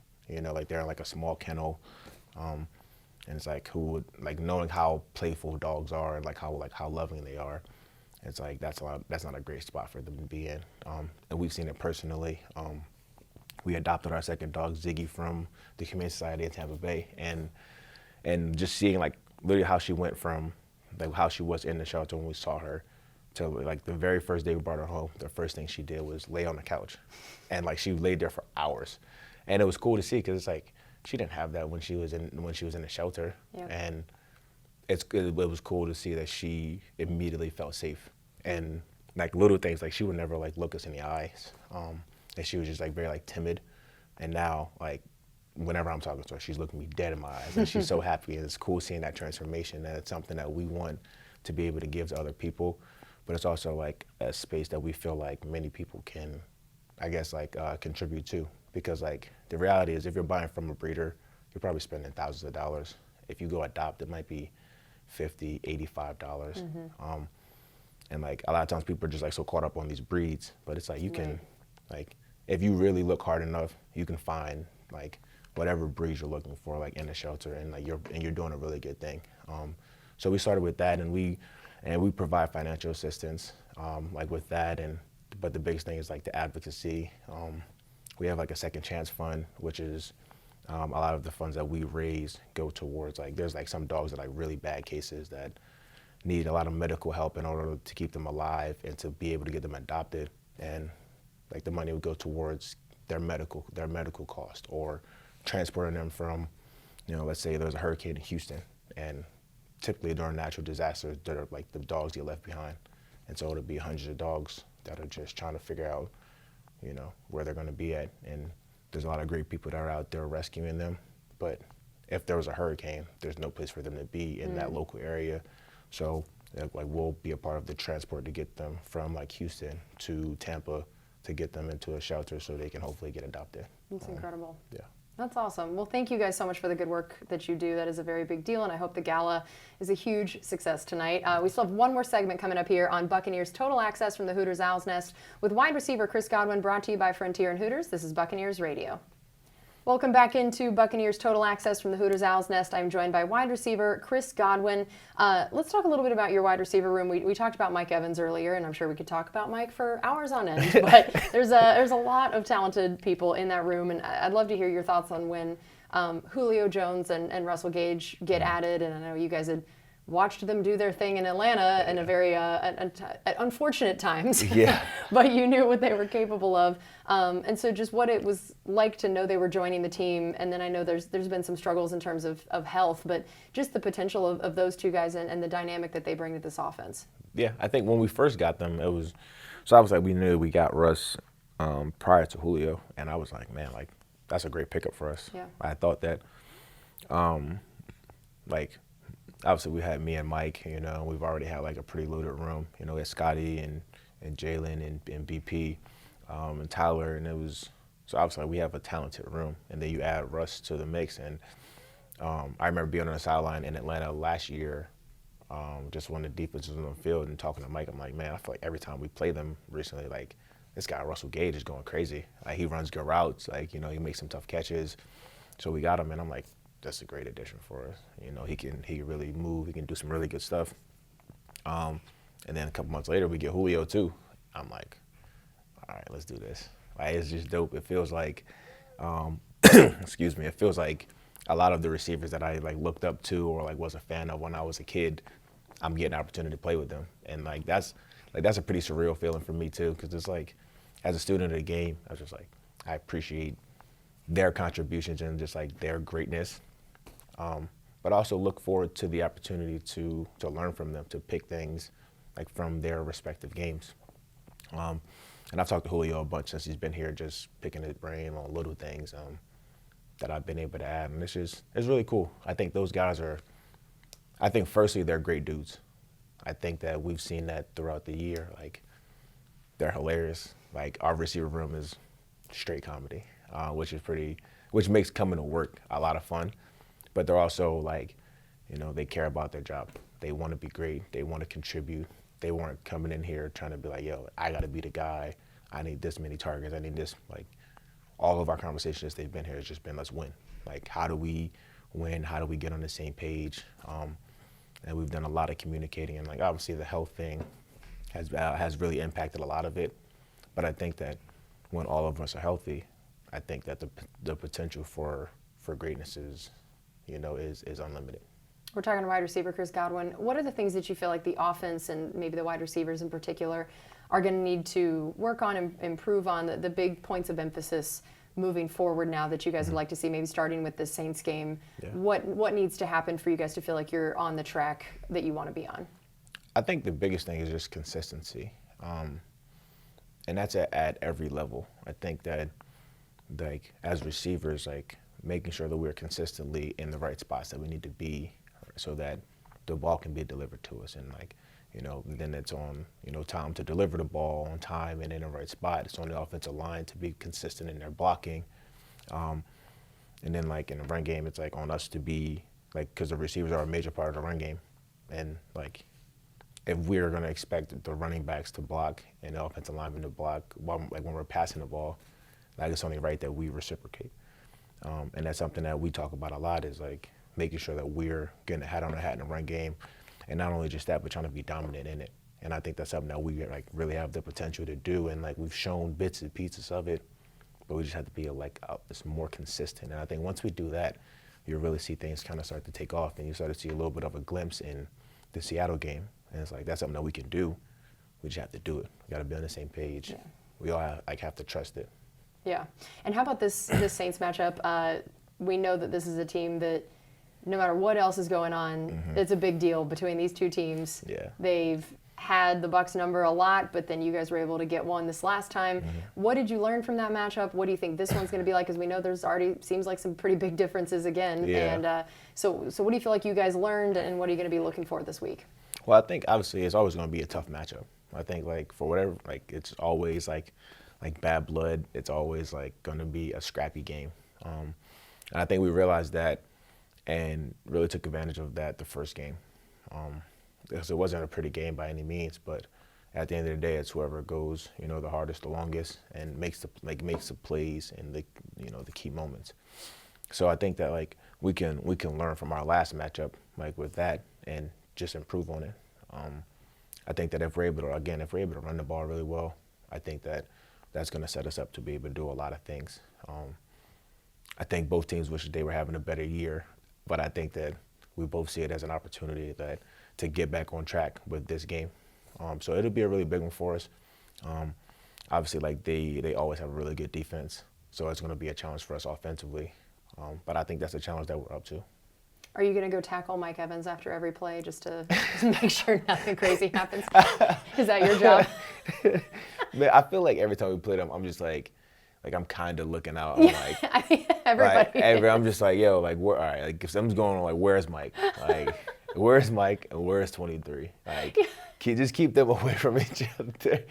Speaker 2: Like they're in like a small kennel, and it's like knowing how playful dogs are and like how loving they are. It's like that's not a great spot for them to be in. And we've seen it personally. We adopted our second dog, Ziggy, from the Humane Society in Tampa Bay, and just seeing like literally how she went from like how she was in the shelter when we saw her to like the very first day we brought her home. The first thing she did was lay on the couch, and like she laid there for hours, and it was cool to see because it's like she didn't have that when she was in the shelter, and it was cool to see that she immediately felt safe, and like little things like she would never like look us in the eyes. And she was just like very like timid, and now like whenever I'm talking to her, she's looking me dead in my eyes, and she's so happy. And it's cool seeing that transformation, and it's something that we want to be able to give to other people, but it's also like a space that we feel like many people can, I guess, like contribute to, because like the reality is if you're buying from a breeder, you're probably spending thousands of dollars. If you go adopt, it might be $50, $85. And like a lot of times people are just like so caught up on these breeds, but it's like you can like, if you really look hard enough, you can find like whatever breed you're looking for, like in the shelter, and like you're doing a really good thing. So we started with that, and we provide financial assistance, like with that, but the biggest thing is like the advocacy. We have like a second chance fund, which is a lot of the funds that we raise go towards like there's like some dogs that are like really bad cases that need a lot of medical help in order to keep them alive and to be able to get them adopted, and like the money would go towards their medical cost, or transporting them from, let's say there's a hurricane in Houston, and typically during natural disasters, they're like the dogs get left behind, and so it'll be hundreds of dogs that are just trying to figure out, where they're going to be at. And there's a lot of great people that are out there rescuing them, but if there was a hurricane, there's no place for them to be in that local area. So like we'll be a part of the transport to get them from like Houston to Tampa to get them into a shelter so they can hopefully get adopted.
Speaker 1: That's incredible.
Speaker 2: Yeah.
Speaker 1: That's awesome. Well, thank you guys so much for the good work that you do. That is a very big deal, and I hope the gala is a huge success tonight. We still have one more segment coming up here on Buccaneers Total Access from the Hooters Owl's Nest with wide receiver Chris Godwin, brought to you by Frontier and Hooters. This is Buccaneers Radio. Welcome back into Buccaneers Total Access from the Hooters Owl's Nest. I'm joined by wide receiver Chris Godwin. Let's talk a little bit about your wide receiver room. We talked about Mike Evans earlier, and I'm sure we could talk about Mike for hours on end. But there's a lot of talented people in that room, and I'd love to hear your thoughts on when Julio Jones and Russell Gage get added. And I know you guys had watched them do their thing in Atlanta in a very unfortunate times.
Speaker 2: Yeah.
Speaker 1: But you knew what they were capable of. And so just what it was like to know they were joining the team. And then I know there's been some struggles in terms of health, but just the potential of those two guys and the dynamic that they bring to this offense.
Speaker 2: Yeah, I think when we first got them, it was, so I was like, we knew we got Russ prior to Julio. And I was like, man, like, that's a great pickup for us.
Speaker 1: Yeah.
Speaker 2: I thought that, obviously we had me and Mike, we've already had like a pretty loaded room. We had Scotty and Jalen and BP and Tyler, and it was, so obviously we have a talented room. And then you add Russ to the mix. And I remember being on the sideline in Atlanta last year, just one of the defenses on the field, and talking to Mike. I'm like, man, I feel like every time we play them recently, like, this guy Russell Gage is going crazy. Like, he runs good routes. Like, he makes some tough catches. So we got him, and I'm like, that's a great addition for us. He can really move. He can do some really good stuff. And then a couple months later, we get Julio too. I'm like, all right, let's do this. Like, it's just dope. It feels like, excuse me, it feels like a lot of the receivers that I like looked up to or like was a fan of when I was a kid, I'm getting an opportunity to play with them. And that's a pretty surreal feeling for me too, because it's like, as a student of the game, I was just like, I appreciate their contributions and just like their greatness. But also look forward to the opportunity to learn from them, to pick things like from their respective games. And I've talked to Julio a bunch since he's been here, just picking his brain on little things that I've been able to add. And it's really cool. I think those guys firstly, they're great dudes. I think that we've seen that throughout the year. Like, they're hilarious. Like, our receiver room is straight comedy, which makes coming to work a lot of fun. But they're also like, they care about their job. They want to be great. They want to contribute. They weren't coming in here trying to be like, yo, I got to be the guy. I need this many targets. I need this. Like, all of our conversations they've been here has just been, let's win. Like, how do we win? How do we get on the same page? And we've done a lot of communicating. And like, obviously the health thing has really impacted a lot of it. But I think that when all of us are healthy, I think that the potential for greatness is unlimited.
Speaker 1: We're talking to wide receiver Chris Godwin. What are the things that you feel like the offense and maybe the wide receivers in particular are going to need to work on and improve on, the big points of emphasis moving forward now that you guys would like to see, maybe starting with the Saints game? Yeah. What needs to happen for you guys to feel like you're on the track that you want to be on?
Speaker 2: I think the biggest thing is just consistency. And that's at every level. I think that, like, as receivers, like, making sure that we're consistently in the right spots that we need to be so that the ball can be delivered to us. And, like, then it's on, Tom to deliver the ball on time and in the right spot. It's on the offensive line to be consistent in their blocking. And then, like, in the run game, it's, like, on us to be, like, because the receivers are a major part of the run game. And, like, if we're going to expect the running backs to block and the offensive linemen to block, like, when we're passing the ball, like, it's only right that we reciprocate. And that's something that we talk about a lot, is, like, making sure that we're getting a hat on a hat in the run game. And not only just that, but trying to be dominant in it. And I think that's something that we, like, really have the potential to do. And, like, we've shown bits and pieces of it, but we just have to be, like, it's more consistent. And I think once we do that, you'll really see things kind of start to take off, and you start to see a little bit of a glimpse in the Seattle game. And it's like, that's something that we can do. We just have to do it. We got to be on the same page. Yeah. We all have to trust it.
Speaker 1: Yeah. And how about this Saints matchup? We know that this is a team that no matter what else is going on, it's a big deal between these two teams.
Speaker 2: Yeah.
Speaker 1: They've had the Bucs number a lot, but then you guys were able to get one this last time. What did you learn from that matchup? What do you think this one's going to be like? Because we know there's already seems like some pretty big differences again.
Speaker 2: Yeah.
Speaker 1: And so what do you feel like you guys learned, and what are you going to be looking for this week?
Speaker 2: Well, I think obviously it's always going to be a tough matchup. I think like for whatever, like it's always like bad blood. It's always like going to be a scrappy game. And I think we realized that and really took advantage of that the first game. Because it wasn't a pretty game by any means, but at the end of the day, it's whoever goes, the hardest, the longest, and makes the plays and the key moments. So I think that like we can learn from our last matchup like with that and just improve on it. I think that if we're able to run the ball really well, I think that that's going to set us up to be able to do a lot of things. I think both teams wish they were having a better year, but I think that we both see it as an opportunity to get back on track with this game. So it'll be a really big one for us. Obviously, like they always have a really good defense, so it's going to be a challenge for us offensively. But I think that's a challenge that we're up to.
Speaker 1: Are you going to go tackle Mike Evans after every play just to make sure nothing crazy happens? Is that your job?
Speaker 2: Man, I feel like every time we play them, I'm just like I'm kind of looking out. I'm like,
Speaker 1: I mean, everybody.
Speaker 2: I'm just like, yo, like, all right, like if something's going on, like, where's Mike? Like, where's Mike and where's 23? Like, just keep them away from each other.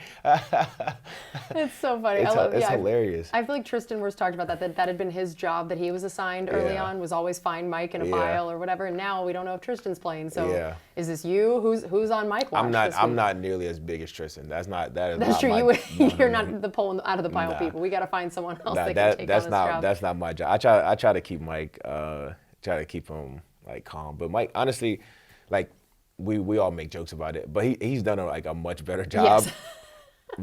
Speaker 1: It's so funny.
Speaker 2: It's hilarious.
Speaker 1: I feel like Tristan was talked about that had been his job that he was assigned early on, was always find Mike in a pile or whatever. And now we don't know if Tristan's playing. So is this you? Who's on Mike watch?
Speaker 2: I'm not nearly as big as Tristan. That's
Speaker 1: true. You're not the pull out of the pile people. We got to find someone else that can take on this job.
Speaker 2: That's not my job. I try to keep Mike, try to keep him like calm. But Mike, honestly, like we all make jokes about it, but he's done a much better job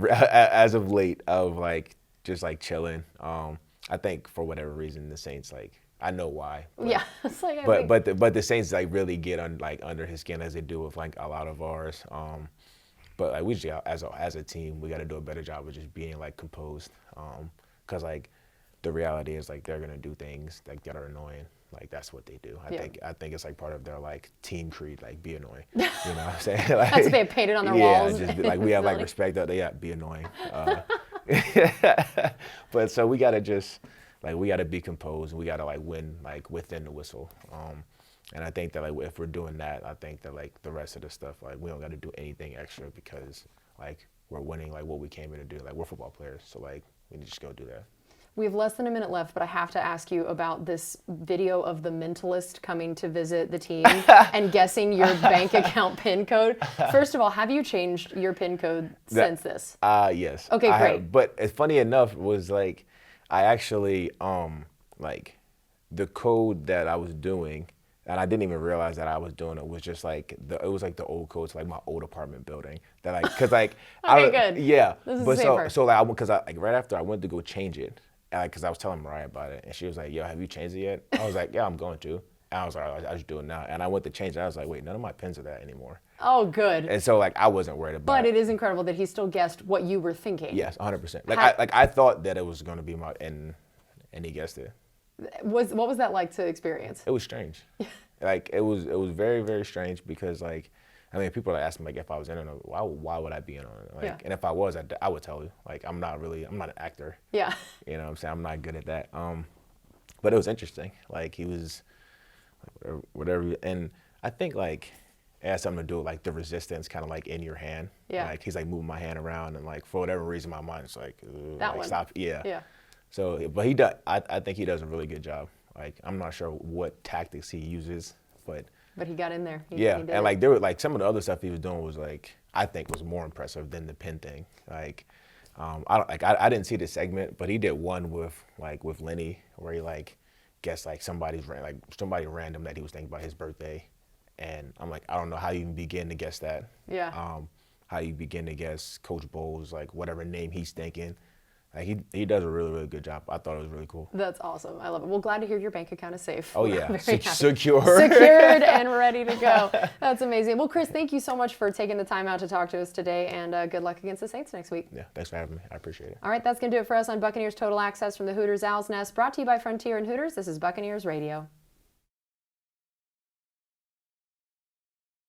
Speaker 2: as of late of like just like chilling. I think for whatever reason the Saints I know why. But,
Speaker 1: it's like
Speaker 2: but the Saints really get under his skin as they do with like a lot of ours. But like we just as a team we got to do a better job of just being like composed. Because like the reality is like they're gonna do things like that are annoying. Like that's what they do. I think it's like part of their like team creed, like be annoying. You know what I'm saying? Like,
Speaker 1: that's what they have painted on their walls.
Speaker 2: Yeah, just like we have like respect that they be annoying. But so we gotta be composed. We gotta like win like within the whistle. And I think that like if we're doing that, I think that like the rest of the stuff like we don't gotta do anything extra because like we're winning like what we came in to do. Like we're football players, so like we need to just go do that.
Speaker 1: We have less than a minute left, but I have to ask you about this video of the mentalist coming to visit the team and guessing your bank account PIN code. First of all, have you changed your PIN code since this?
Speaker 2: Yes.
Speaker 1: Okay, great.
Speaker 2: But it's funny enough was like I actually like the code that I was doing, and I didn't even realize that I was doing it was just like it was like the old code to like my old apartment building that like because like
Speaker 1: good.
Speaker 2: Yeah.
Speaker 1: This is
Speaker 2: but
Speaker 1: safer.
Speaker 2: so like because I like right after I went to go change it. Because I was telling Mariah about it, and she was like, "Yo, have you changed it yet?" I was like, "Yeah, I'm going to." And I was like, "I just do it now." And I went to change it. I was like, "Wait, none of my pins are that anymore."
Speaker 1: Oh, good.
Speaker 2: And so like I wasn't worried about it.
Speaker 1: But it is incredible that he still guessed what you were thinking.
Speaker 2: Yes, 100%. Like I thought that it was going to be and he guessed it.
Speaker 1: What was that like to experience?
Speaker 2: It was strange. Like it was very very strange because like. I mean, people are asking like if I was in it, why would I be in on it? Like, and if I was, I would tell you. Like, I'm not an actor.
Speaker 1: Yeah.
Speaker 2: You know what I'm saying? I'm not good at that. But it was interesting. Like he was, like, whatever. And I think like it has something to do with like the resistance, kind of like in your hand.
Speaker 1: Yeah.
Speaker 2: Like he's like moving my hand around, and like for whatever reason, my mind's like,
Speaker 1: that
Speaker 2: like
Speaker 1: one.
Speaker 2: stop. Yeah.
Speaker 1: Yeah.
Speaker 2: So, but he does. I think he does a really good job. Like I'm not sure what tactics he uses, but
Speaker 1: he got in there. He
Speaker 2: and like there were like some of the other stuff he was doing was like I think was more impressive than the pin thing. Like I didn't see the segment, but he did one with Lenny where he like guessed like somebody random that he was thinking about his birthday, and I'm like I don't know how you even begin to guess that.
Speaker 1: Yeah.
Speaker 2: How you begin to guess Coach Bowles like whatever name he's thinking. Like he does a really, really good job. I thought it was really cool.
Speaker 1: That's awesome. I love it. Well, glad to hear your bank account is safe.
Speaker 2: Oh yeah,
Speaker 1: Very happy.
Speaker 2: secure.
Speaker 1: Secured and ready to go. That's amazing. Well, Chris, thank you so much for taking the time out to talk to us today, and good luck against the Saints next week.
Speaker 2: Yeah, thanks for having me. I appreciate it.
Speaker 1: All right, that's going to do it for us on Buccaneers Total Access from the Hooters Owl's Nest, brought to you by Frontier and Hooters. This is Buccaneers Radio.